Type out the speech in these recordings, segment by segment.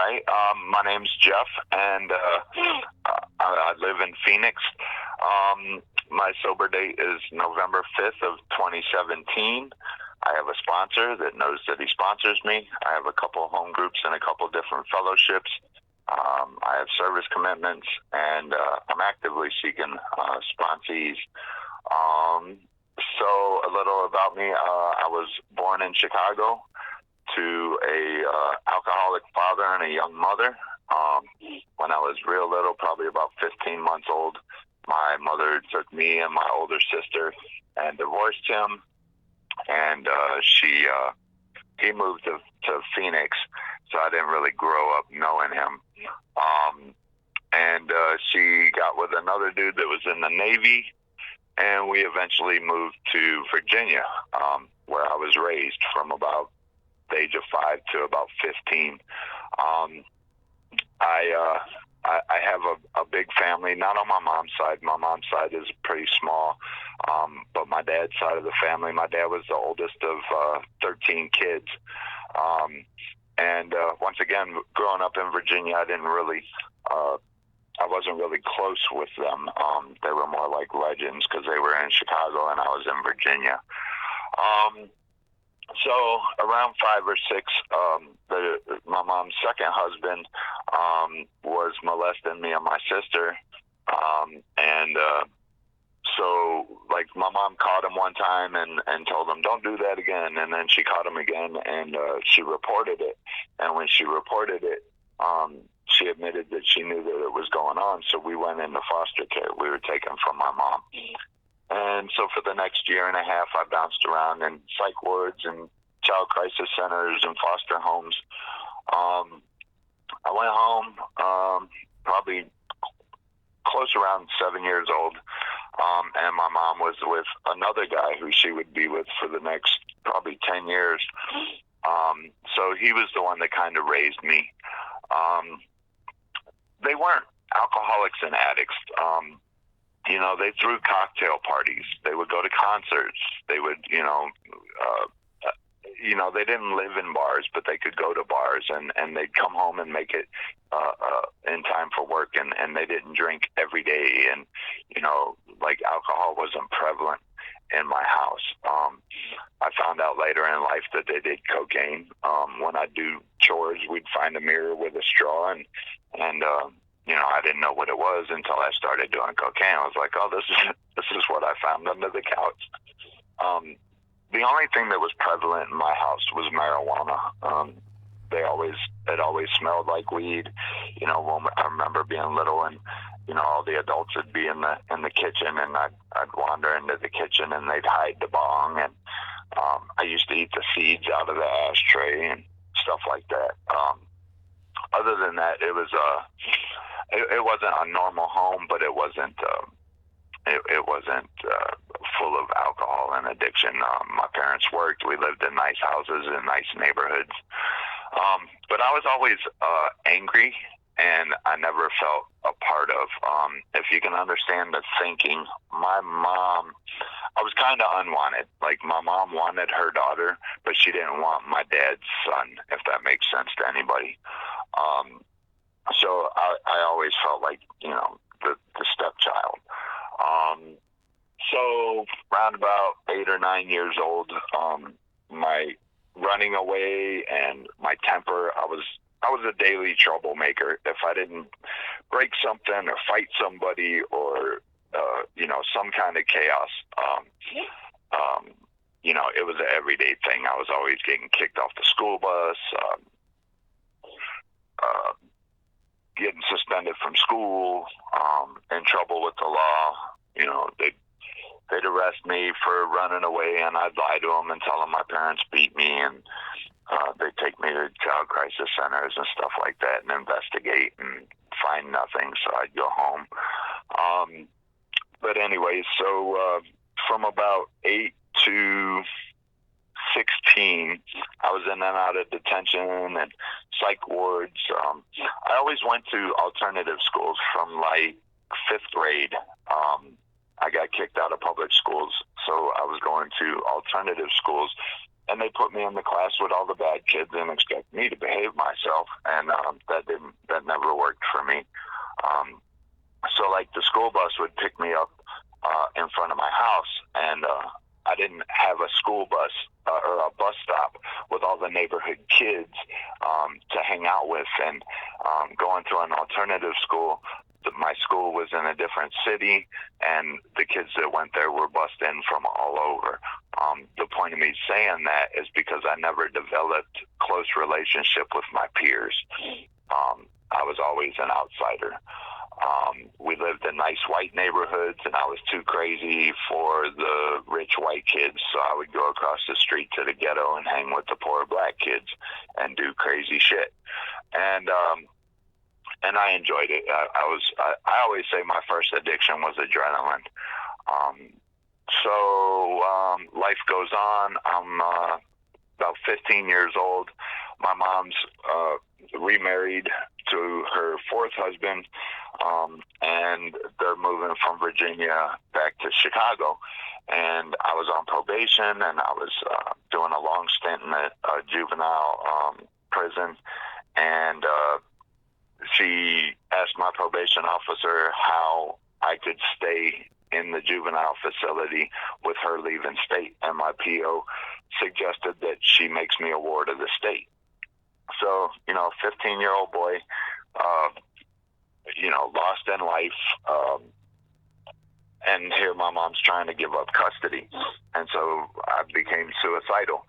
right. My name's Jeff, and I live in Phoenix. My sober date is November 5th of 2017. I have a sponsor that knows that he sponsors me. I have a couple home groups and a couple different fellowships. I have service commitments, and I'm actively seeking sponsees. So a little about me. I was born in Chicago to a alcoholic father and a young mother. When I was real little, probably about 15 months old, my mother took me and my older sister and divorced him, and he moved to Phoenix, so I didn't really grow up knowing him. And she got with another dude that was in the Navy, and we eventually moved to Virginia, where I was raised from about the age of 5 to about 15. I have a big family, not on my mom's side. My mom's side is pretty small, but my dad's side of the family, my dad was the oldest of 13 kids. And once again, growing up in Virginia, I wasn't really close with them. They were more like legends because they were in Chicago and I was in Virginia. So around 5 or 6, my mom's second husband was molesting me and my sister. So like my mom caught him one time and told him, don't do that again. And then she caught him again, and she reported it. And when she reported it, she admitted that she knew that it was going on. So we went into foster care. We were taken from my mom. And so for the next year and a half, I bounced around in psych wards and child crisis centers and foster homes. I went home probably close around 7 years old, and my mom was with another guy who she would be with for the next probably 10 years. So he was the one that kind of raised me. They weren't alcoholics and addicts. They threw cocktail parties. They would go to concerts. They would, they didn't live in bars, but they could go to bars, and they'd come home and make it in time for work, and they didn't drink every day. And, like alcohol wasn't prevalent in my house. I found out later in life that they did cocaine. When I do chores, we'd find a mirror with a straw, and I didn't know what it was until I started doing cocaine. I was like, oh, this is what I found under the couch. The only thing that was prevalent in my house was marijuana. It always smelled like weed. When I remember being little, and all the adults would be in the kitchen, and I'd wander into the kitchen, and they'd hide the bong, and I used to eat the seeds out of the ashtray and stuff like that. Other than that, it wasn't a normal home, but it wasn't full of alcohol and addiction. My parents worked. We lived in nice houses in nice neighborhoods. But I was always angry, and I never felt a part of. If you can understand the thinking, my mom, I was kind of unwanted. Like, my mom wanted her daughter, but she didn't want my dad's son, if that makes sense to anybody. So I always felt like, the stepchild. So around about 8 or 9 years old, my running away and my temper, I was a daily troublemaker. If I didn't break something or fight somebody or, some kind of chaos, it was an everyday thing. I was always getting kicked off the school bus, getting suspended from school, in trouble with the law. They'd arrest me for running away, and I'd lie to them and tell them my parents beat me, and they'd take me to child crisis centers and stuff like that and investigate and find nothing, so I'd go home. But anyway, so from about 8 to 16, I was in and out of detention and psych wards. I always went to alternative schools from like 5th grade. I got kicked out of public schools, so I was going to alternative schools, and they put me in the class with all the bad kids and expect me to behave myself. myself, and that never worked for me. So like the school bus would pick me up in front of my house, and I didn't have a school bus or a bus stop with all the neighborhood kids to hang out with, and going to an alternative school. My school was in a different city, and the kids that went there were bussed in from all over. The point of me saying that is because I never developed close relationship with my peers. I was always an outsider. We lived in nice white neighborhoods, and I was too crazy for the rich white kids, so I would go across the street to the ghetto and hang with the poor black kids and do crazy shit. And I enjoyed it. I always say my first addiction was adrenaline. So life goes on. I'm about 15 years old. My mom's remarried to her fourth husband, and they're moving from Virginia back to Chicago. And I was on probation, and I was doing a long stint in a juvenile prison. And she asked my probation officer how I could stay in the juvenile facility with her leaving state, and my PO suggested that she makes me a ward of the state. So, 15-year-old boy, lost in life, and here my mom's trying to give up custody, and so I became suicidal.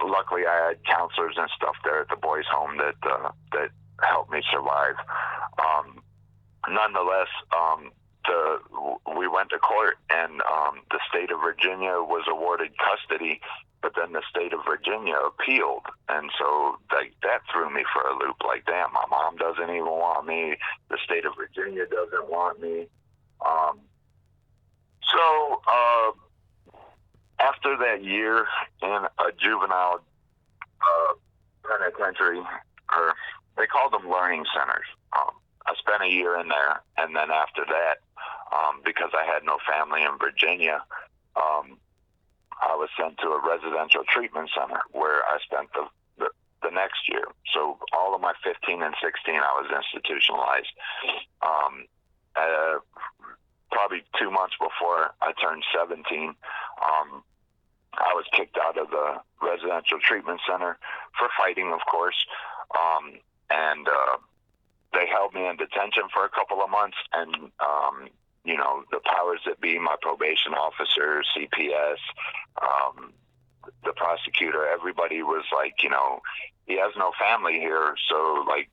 Luckily, I had counselors and stuff there at the boys' home that helped me survive. Nonetheless, we went to court, and the state of Virginia was awarded custody, but then the state of Virginia appealed, and so that threw me for a loop. Like, damn, my mom doesn't even want me. The state of Virginia doesn't want me. So after that year in a juvenile penitentiary, or they called them learning centers, I spent a year in there, and then after that, because I had no family in Virginia, I was sent to a residential treatment center where I spent the next year. So all of my 15 and 16, I was institutionalized. Probably 2 months before I turned 17, I was kicked out of the residential treatment center for fighting, of course, and they held me in detention for a couple of months, and the powers that be, my probation officer, CPS, the prosecutor, everybody was like, he has no family here, so like,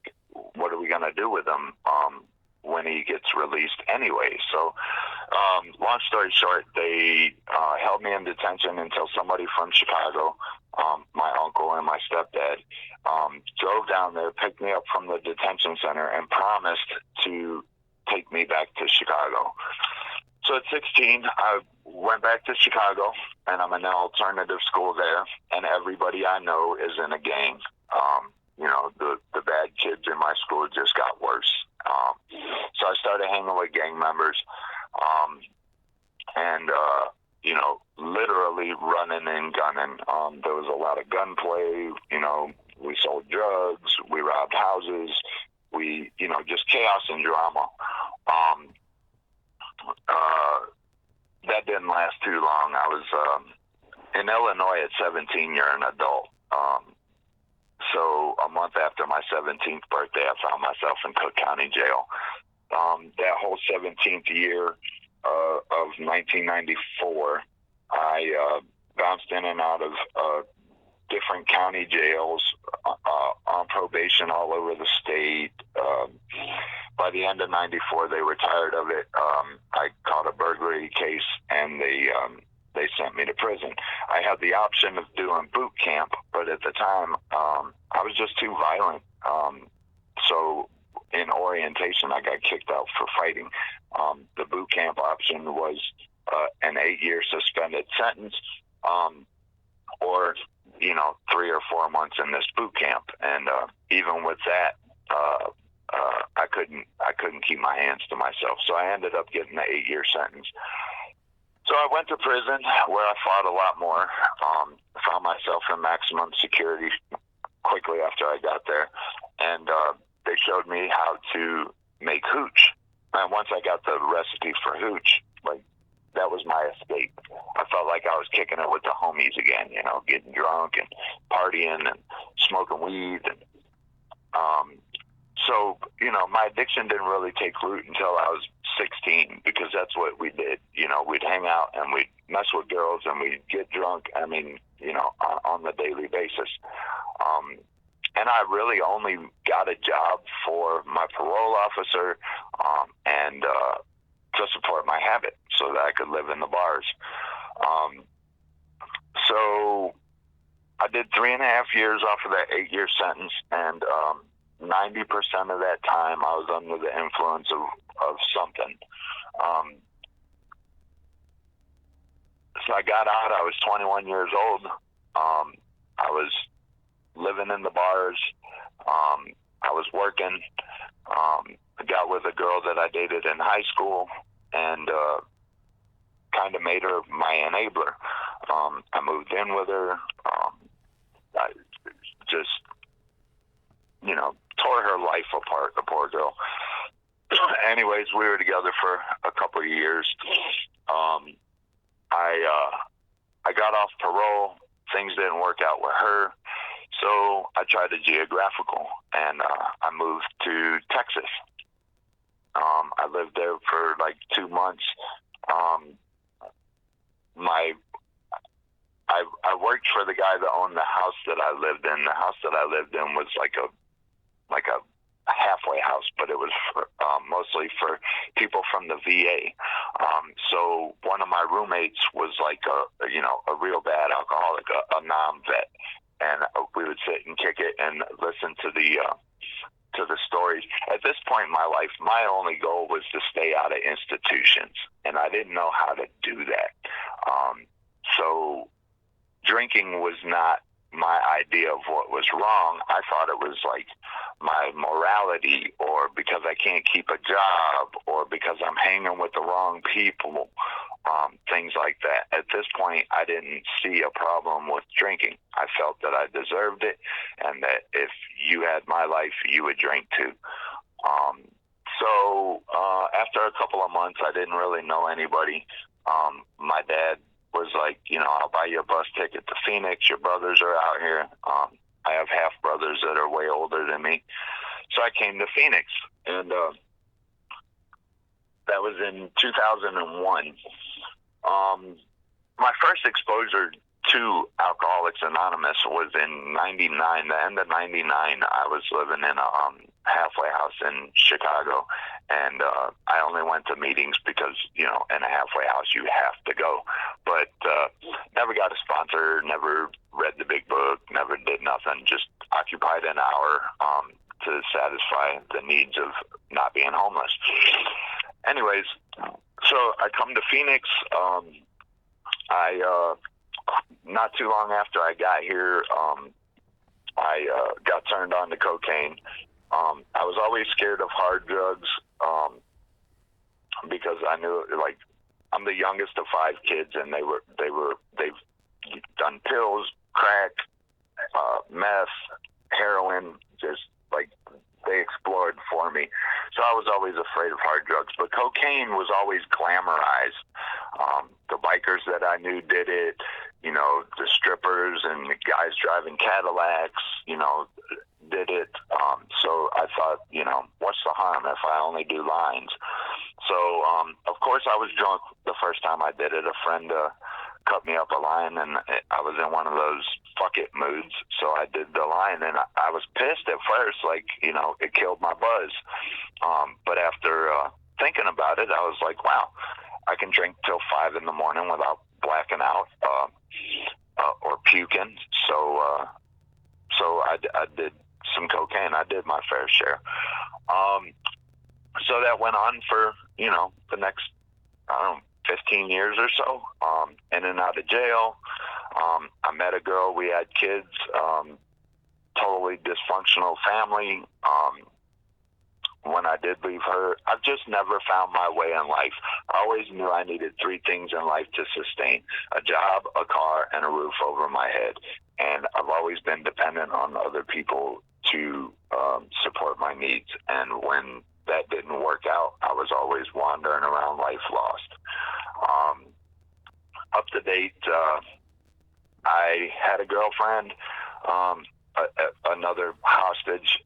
what are we gonna do with him when he gets released anyway? So long story short, they held me in detention until somebody from Chicago, my uncle and my stepdad, drove down there, picked me up from the detention center, and promised to take me back to Chicago. So at 16, I went back to Chicago, and I'm in an alternative school there, and everybody I know is in a gang. The bad kids in my school just got worse. So I started hanging with gang members, and literally running and gunning. There was a lot of gunplay. We sold drugs, we robbed houses, we, just chaos and drama. That didn't last too long. I was in Illinois at 17. You're an adult. So a month after my 17th birthday, I found myself in Cook County Jail. That whole 17th year of 1994, I bounced in and out of different county jails on probation all over the state. By the end of 94, they were tired of it. I caught a burglary case, and they sent me to prison. I had the option of doing boot camp, but at the time, I was just too violent. So in orientation, I got kicked out for fighting. The boot camp option was an 8-year suspended sentence, or 3 or 4 months in this boot camp. And even with that, I couldn't keep my hands to myself. So I ended up getting an 8-year sentence. So I went to prison where I fought a lot more. Found myself in maximum security quickly after I got there, and they showed me how to make hooch. And once I got the recipe for hooch, like, that was my escape. I felt like I was kicking it with the homies again, you know, getting drunk and partying and smoking weed. And so, you know, my addiction didn't really take root until I was 16, because that's what we did. You know, we'd hang out and we'd mess with girls and we'd get drunk, I mean, you know, on the daily basis. And I really only got a job for my parole officer and to support my habit so that I could live in the bars. So I did 3.5 years off of that 8-year sentence, and 90% of that time I was under the influence of something. So I got out, I was 21 years old. I was living in the bars. I was working. I got with a girl that I dated in high school, and kind of made her my enabler. I moved in with her. I just, you know, tore her life apart, the poor girl. Anyways, we were together for a couple of years. I got off parole. Things didn't work out with her, so I tried a geographical, and I moved to Texas. I lived there for like 2 months. I worked for the guy that owned the house that I lived in. The house that I lived in was like a halfway house, but it was for, mostly for people from the VA. So one of my roommates was like a real bad alcoholic, a non-vet, and we would sit and kick it and listen to the stories. At this point in my life, my only goal was to stay out of institutions, and I didn't know how to do that. So drinking was not my idea of what was wrong. I thought it was like my morality, or because I can't keep a job, or because I'm hanging with the wrong people, things like that. At this point, I didn't see a problem with drinking. I felt that I deserved it, and that if you had my life, you would drink too. So after a couple of months, I didn't really know anybody. My dad was like, I'll buy you a bus ticket to Phoenix. Your brothers are out here. I have half brothers that are way older than me. So I came to Phoenix, and that was in 2001. My first exposure to Alcoholics Anonymous was in 99. The end of 99, I was living in a halfway house in Chicago, and I only went to meetings because, in a halfway house you have to go. But never got a sponsor, never read the big book, never did nothing, just occupied an hour to satisfy the needs of not being homeless. Anyways, so I come to Phoenix. Not too long after I got here, I got turned on to cocaine. I was always scared of hard drugs because I knew, like, I'm the youngest of 5 kids, and they've done pills, crack, meth, heroin, just like they explored for me. So I was always afraid of hard drugs, but cocaine was always glamorized. The bikers that I knew did it, the strippers and the guys driving Cadillacs, did it. So I thought, what's the harm if I only do lines? So, of course, I was drunk the first time I did it. A friend cut me up a line, and I was in one of those fuck it moods. So I did the line, and I was pissed at first, like, it killed my buzz. But after thinking about it, I was like, wow, I can drink till 5 in the morning without blacking out or puking. So I did some cocaine. I did my fair share. So that went on for, the next, 15 years or so, in and out of jail. I met a girl, we had kids, totally dysfunctional family. when I did leave her, I've just never found my way in life. I always knew I needed three things in life to sustain: a job, a car, and a roof over my head. And I've always been dependent on other people to support my needs. And when that didn't work out, I was always wandering around life lost. Up to date, I had a girlfriend, another hostage,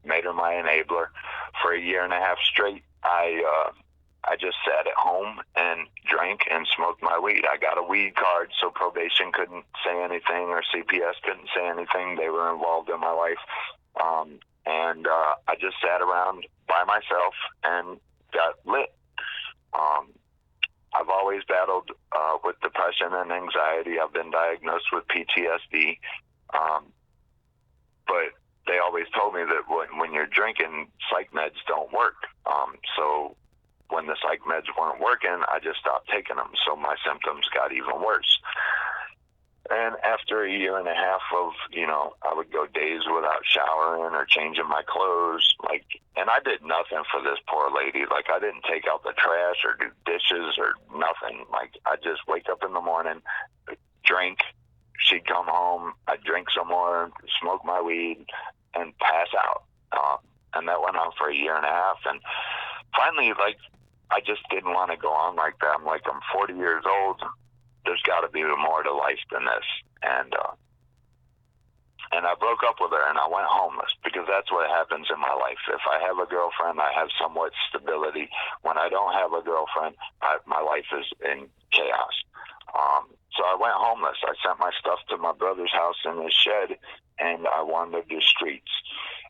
made her my enabler. For a year and a half straight, I just sat at home and drank and smoked my weed. I got a weed card, so probation couldn't say anything, or CPS couldn't say anything. They were involved in my life. And I just sat around by myself and got lit. I've always battled with depression and anxiety. I've been diagnosed with PTSD. But they always told me that when you're drinking, psych meds don't work. So when the psych meds weren't working, I just stopped taking them. So my symptoms got even worse. And after a year and a half of, I would go days without showering or changing my clothes, and I did nothing for this poor lady. I didn't take out the trash or do dishes or nothing. I just wake up in the morning, drink, she'd come home, I'd drink some more, smoke my weed, and pass out. And that went on for a year and a half. And finally, I just didn't want to go on like that. I'm 40 years old. There's got to be more to life than this. And I broke up with her and I went homeless, because that's what happens in my life. If I have a girlfriend, I have somewhat stability. When I don't have a girlfriend, my life is in chaos. So I went homeless. I sent my stuff to my brother's house in his shed, and I wandered the streets.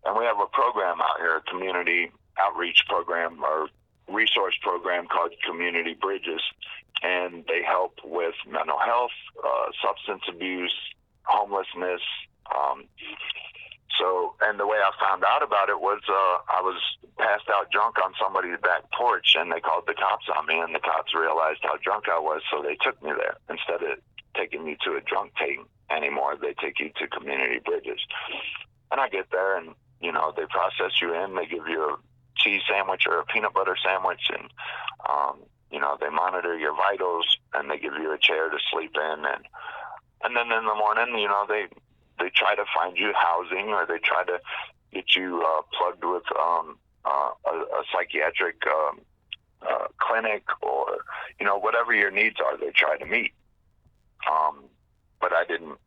And we have a program out here, a community outreach program or resource program called Community Bridges. And they help with mental health, substance abuse, homelessness. And the way I found out about it was I was passed out drunk on somebody's back porch, and they called the cops on me, and the cops realized how drunk I was, so they took me there. Instead of taking me to a drunk tank anymore, they take you to Community Bridges. And I get there, and, they process you in, they give you a cheese sandwich or a peanut butter sandwich, and they monitor your vitals, and they give you a chair to sleep in, and then in the morning, they try to find you housing, or they try to get you plugged with a psychiatric clinic, or whatever your needs are, they try to meet. But I didn't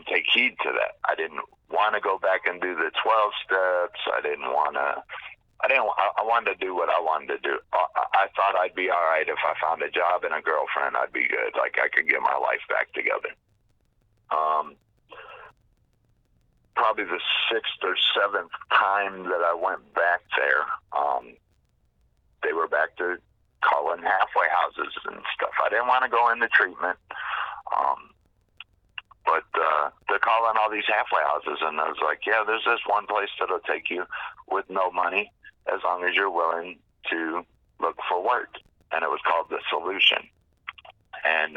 take heed to that. I didn't want to go back and do the 12 steps. I wanted to do what I wanted to do. I thought I'd be all right if I found a job and a girlfriend. I'd be good. I could get my life back together. Probably the 6th or 7th time that I went back there, they were back to calling halfway houses and stuff. I didn't want to go into treatment, but they're calling all these halfway houses, and I was like, yeah, there's this one place that'll take you with no money, as long as you're willing to look for work. And it was called The Solution. And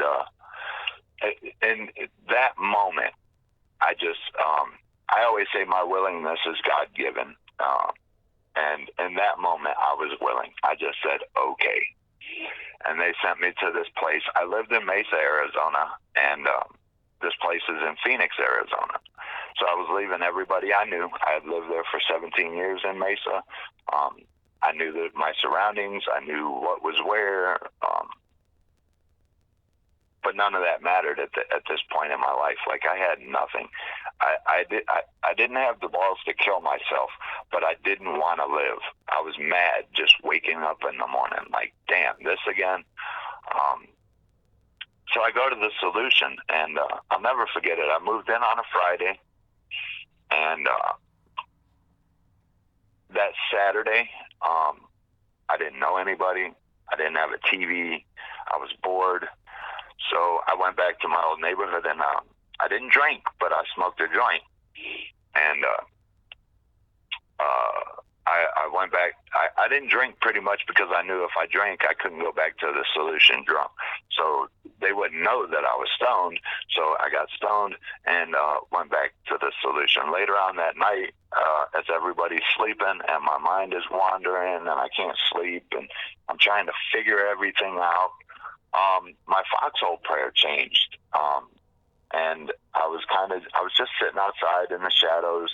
in that moment, I just, I always say my willingness is God-given. And in that moment, I was willing. I just said, okay. And they sent me to this place. I lived in Mesa, Arizona, and this place is in Phoenix, Arizona. So I was leaving everybody I knew. I had lived there for 17 years in Mesa. I knew my surroundings. I knew what was where. But none of that mattered at this point in my life. I had nothing. I didn't have the balls to kill myself, but I didn't want to live. I was mad just waking up in the morning, damn, this again. So I go to The Solution, and I'll never forget it. I moved in on a Friday, and that Saturday, I didn't know anybody. I didn't have a TV. I was bored. So I went back to my old neighborhood, and I didn't drink, but I smoked a joint. And I went back. I didn't drink pretty much because I knew if I drank, I couldn't go back to the solution drunk. So they wouldn't know that I was stoned. So I got stoned and went back to the solution. Later on that night, as everybody's sleeping and my mind is wandering and I can't sleep and I'm trying to figure everything out, my foxhole prayer changed. And I was just sitting outside in the shadows.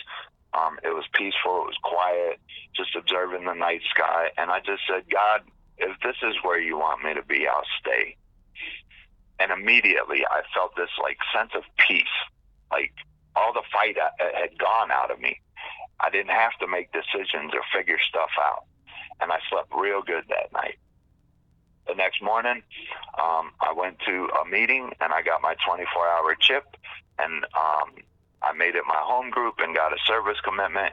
It was peaceful, it was quiet, just observing the night sky. And I just said, God, if this is where you want me to be, I'll stay. And immediately I felt this like sense of peace, like all the fight had gone out of me. I didn't have to make decisions or figure stuff out. And I slept real good that night. The next morning, I went to a meeting and I got my 24-hour chip, and I made it my home group and got a service commitment.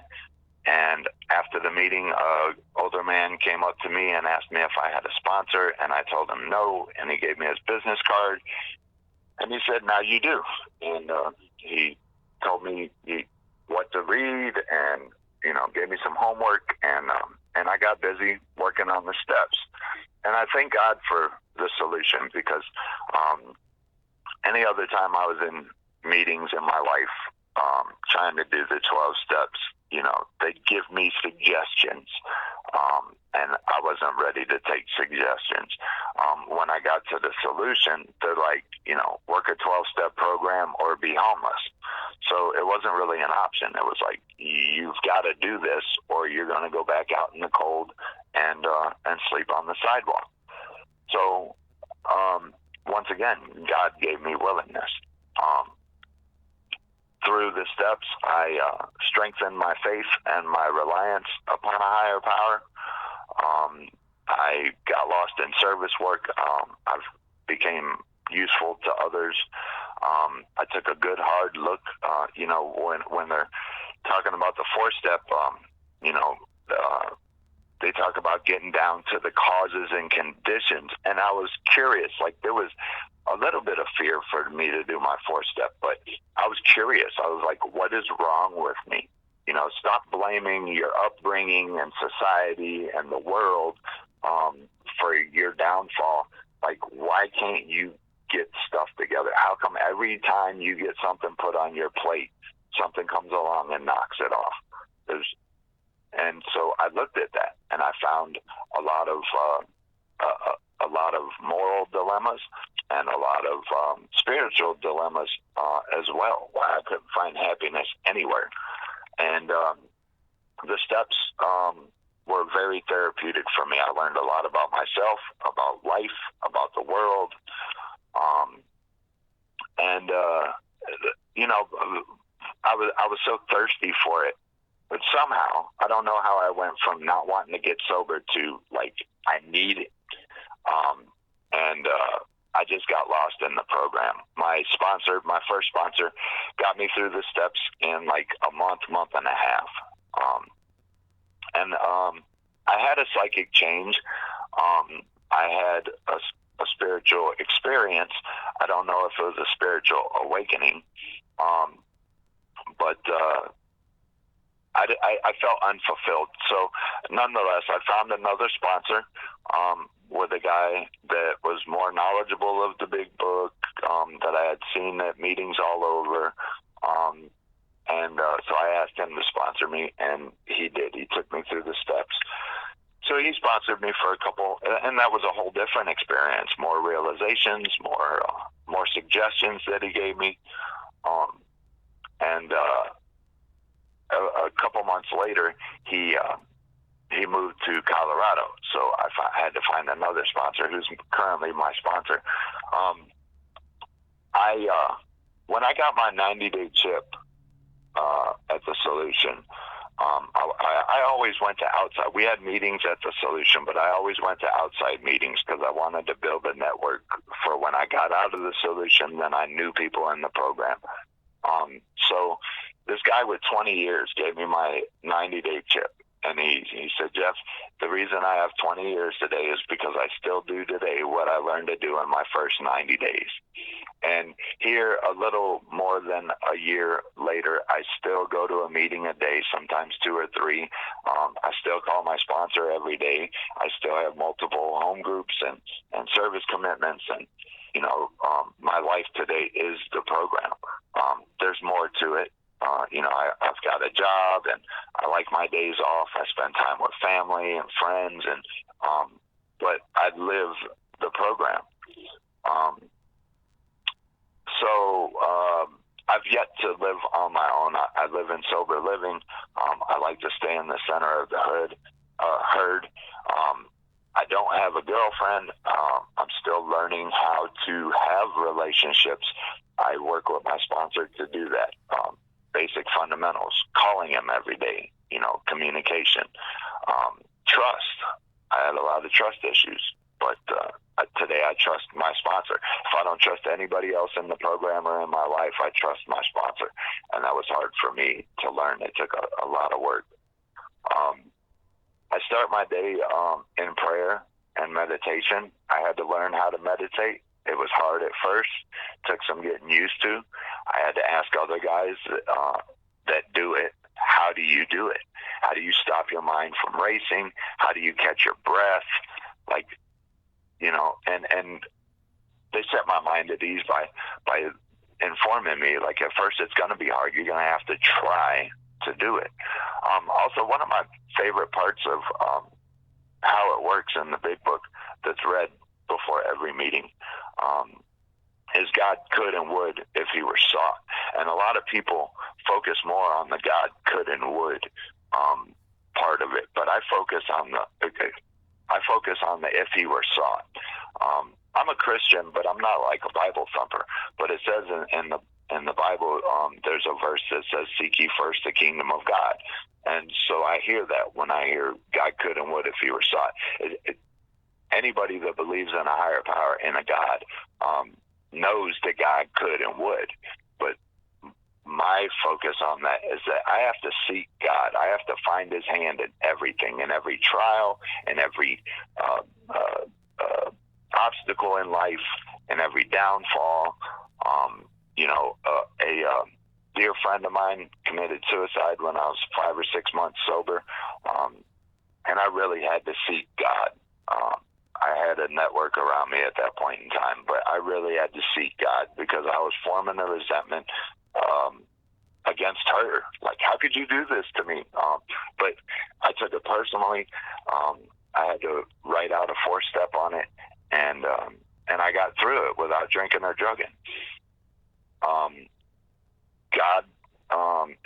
And after the meeting, an older man came up to me and asked me if I had a sponsor, and I told him no, and he gave me his business card, and he said, now you do. And he told me what to read and, gave me some homework, and I got busy working on the steps. And I thank God for the solution, because any other time I was in meetings in my life trying to do the 12 steps, they'd give me suggestions, and I wasn't ready to take suggestions. When I got to the solution, they're like, work a 12-step program or be homeless. So it wasn't really an option. It was like, you've got to do this or you're going to go back out in the cold and sleep on the sidewalk. So once again, God gave me willingness. Through the steps, I strengthened my faith and my reliance upon a higher power. I got lost in service work. I became useful to others. I took a good hard look. When they're talking about the 4-step, they talk about getting down to the causes and conditions. And I was curious, like there was a little bit of fear for me to do my 4-step, but I was curious. I was like, what is wrong with me? Stop blaming your upbringing and society and the world for your downfall. Like, why can't you get stuff together? How come every time you get something put on your plate, something comes along and knocks it off? And so I looked at that, and I found a lot of moral dilemmas and a lot of spiritual dilemmas as well, where I couldn't find happiness anywhere. And the steps were very therapeutic for me. I learned a lot about myself, about life, about the world, I was so thirsty for it. But somehow, I don't know how I went from not wanting to get sober to, like, I need it. I just got lost in the program. My first sponsor, got me through the steps in, like, a month and a half. I had a psychic change. I had a spiritual experience. I don't know if it was a spiritual awakening, but I felt unfulfilled. So nonetheless, I found another sponsor with a guy that was more knowledgeable of the big book, that I had seen at meetings all over. So I asked him to sponsor me, and he did. He took me through the steps. So he sponsored me for a couple, and that was a whole different experience, more realizations, more suggestions that he gave me. A couple months later, he moved to Colorado, so I had to find another sponsor, who's currently my sponsor. When I got my 90-day chip at the Solution, I always went to outside. We had meetings at the Solution, but I always went to outside meetings because I wanted to build a network for when I got out of the Solution. Then I knew people in the program. So this guy with 20 years gave me my 90-day chip. And he said, Jeff, the reason I have 20 years today is because I still do today what I learned to do in my first 90 days. And here, a little more than a year later, I still go to a meeting a day, sometimes 2 or 3. I still call my sponsor every day. I still have multiple home groups and service commitments. And, my life today is the program. There's more to it. I've got a job, and I like my days off. I spend time with family and friends, and but I live the program. So I've yet to live on my own. I live in sober living. I like to stay in the center of the herd. I don't have a girlfriend. I'm still learning how to have relationships. I work with my sponsor to do that. Basic fundamentals, calling him every day, communication, trust. I had a lot of trust issues, but today I trust my sponsor. If I don't trust anybody else in the program or in my life, I trust my sponsor. And that was hard for me to learn. It took a lot of work. I start my day in prayer and meditation. I had to learn how to meditate. It was hard at first. Took some getting used to. I had to ask other guys that do it, how do you do it? How do you stop your mind from racing? How do you catch your breath? And they set my mind at ease by informing me, at first it's going to be hard. You're going to have to try to do it. Also, one of my favorite parts of how it works in the big book that's read before every meeting is God could and would if he were sought. And a lot of people focus more on the God could and would part of it, but I focus on the if he were sought. I'm a Christian, but I'm not like a Bible thumper. But it says in the Bible, there's a verse that says, "Seek ye first the kingdom of God." And so I hear that when I hear God could and would if he were sought. Anybody that believes in a higher power, in a God, knows that God could and would. But my focus on that is that I have to seek God. I have to find his hand in everything, in every trial, in every obstacle in life, in every downfall. A dear friend of mine committed suicide when I was 5 or 6 months sober, and I really had to seek God. I had a network around me at that point in time, but I really had to seek God because I was forming a resentment against her. How could you do this to me? But I took it personally. I had to write out a 4-step on it, and I got through it without drinking or drugging. God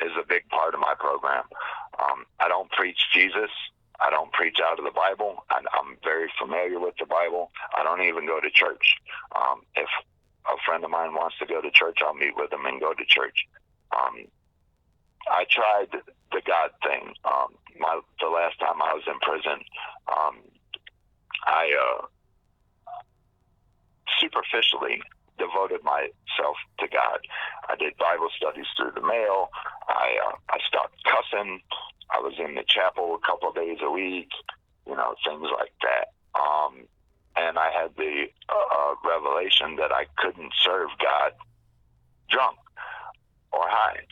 is a big part of my program. I don't preach Jesus. I don't preach out of the Bible. I'm very familiar with the Bible. I don't even go to church. If a friend of mine wants to go to church, I'll meet with them and go to church. I tried the God thing. The last time I was in prison, I superficially devoted myself to God. I did Bible studies through the mail. I stopped cussing. I was in the chapel a couple of days a week, things like that. And I had the revelation that I couldn't serve God drunk or high.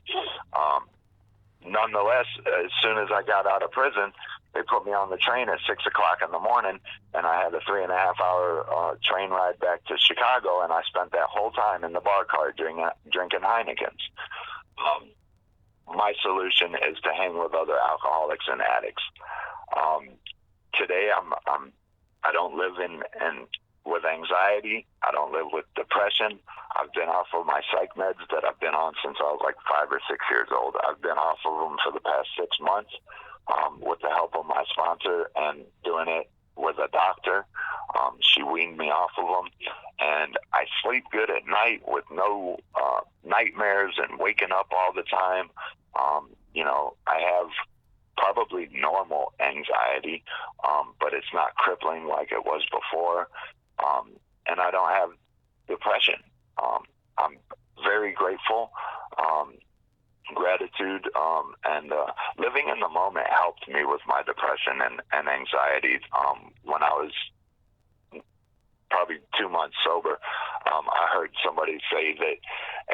Nonetheless, as soon as I got out of prison, they put me on the train at 6 o'clock in the morning, and I had a 3.5-hour train ride back to Chicago, and I spent that whole time in the bar car drinking Heinekens. My solution is to hang with other alcoholics and addicts. Today, I don't live with anxiety. I don't live with depression. I've been off of my psych meds that I've been on since I was 5 or 6 years old. I've been off of them for the past 6 months with the help of my sponsor and doing it with a doctor. She weaned me off of them, and I sleep good at night with no nightmares and waking up all the time. I have probably normal anxiety, but it's not crippling like it was before. And I don't have depression. I'm very grateful. Gratitude and living in the moment helped me with my depression and anxiety when I was probably 2 months sober, I heard somebody say that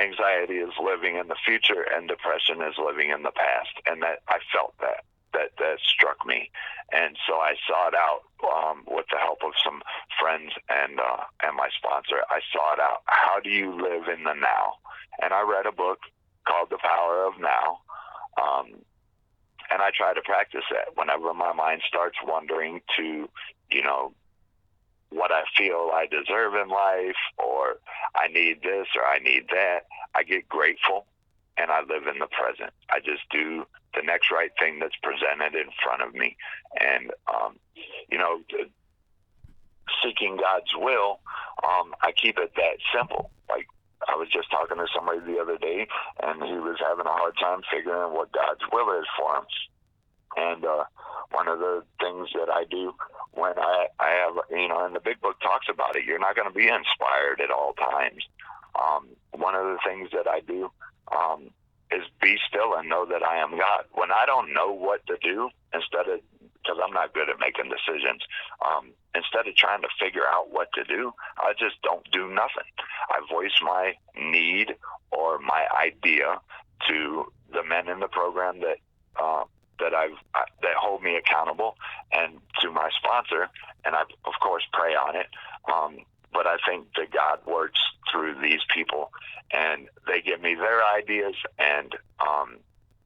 anxiety is living in the future and depression is living in the past, and that I felt that struck me, and so I sought out, with the help of some friends and my sponsor, I sought out, how do you live in the now? And I read a book called The Power of Now, and I try to practice that whenever my mind starts wandering to, what I feel I deserve in life, or I need this or I need that. I get grateful and I live in the present. I just do the next right thing that's presented in front of me. And, seeking God's will, I keep it that simple. Like, I was just talking to somebody the other day, and he was having a hard time figuring what God's will is for him. And one of the things that I do when I have, and the big book talks about it, you're not going to be inspired at all times. One of the things that I do is be still and know that I am God. When I don't know what to do, because I'm not good at making decisions, instead of trying to figure out what to do, I just don't do nothing. I voice my need or my idea to the men in the program that hold me accountable, and to my sponsor, and I of course pray on it. But I think that God works through these people, and they give me their ideas, and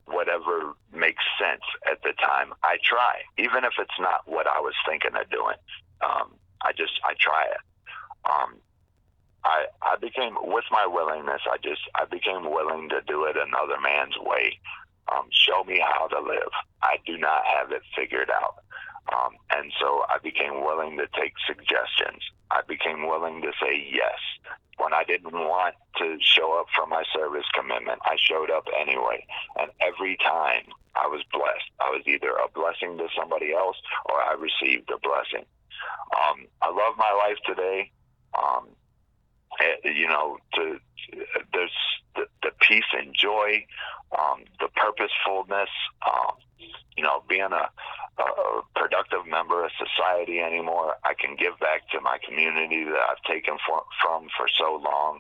whatever makes sense at the time, I try, even if it's not what I was thinking of doing. I try it. I became, with my willingness, I became willing to do it another man's way. Show me how to live. I do not have it figured out. And so I became willing to take suggestions. I became willing to say yes. When I didn't want to show up for my service commitment, I showed up anyway. And every time I was blessed. I was either a blessing to somebody else or I received a blessing. I love my life today. There's the peace and joy, the purposefulness, being a productive member of society anymore. I can give back to my community that I've taken from for so long.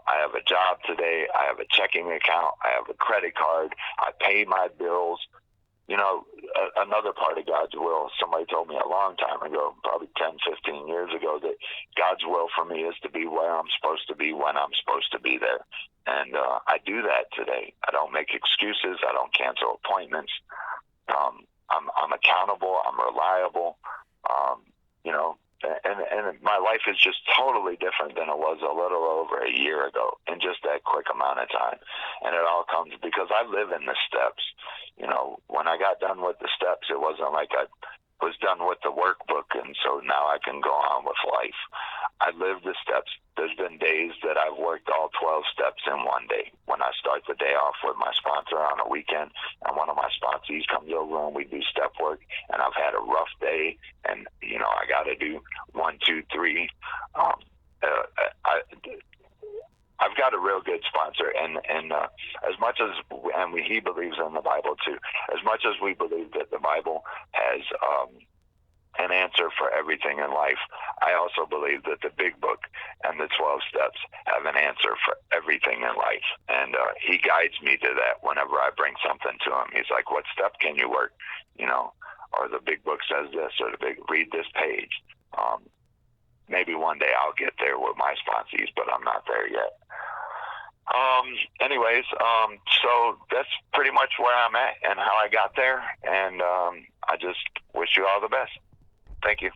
I have a job today. I have a checking account. I have a credit card. I pay my bills. Another part of God's will, somebody told me a long time ago, probably 10, 15 years ago, that God's will for me is to be where I'm supposed to be when I'm supposed to be there. And I do that today. I don't make excuses. I don't cancel appointments. I'm accountable. I'm reliable. And my life is just totally different than it was a little over a year ago in just that quick amount of time. And it all comes because I live in the steps. When I got done with the steps, it wasn't like I was done with the workbook and so now I can go on with life. I live the steps. There's been days that I've worked all 12 steps in one day. When I start the day off with my sponsor on a weekend, and one of my sponsees comes over and we do step work, and I've had a rough day, and I got to do 1, 2, 3. I've got a real good sponsor, and as much as he believes in the Bible too. As much as we believe that the Bible has an answer for everything in life, I also believe that the big book and the 12 steps have an answer for everything in life. And he guides me to that whenever I bring something to him. He's like, what step can you work? Or the big book says this, or read this page. Maybe one day I'll get there with my sponsees, but I'm not there yet. So that's pretty much where I'm at and how I got there. And I just wish you all the best. Thank you.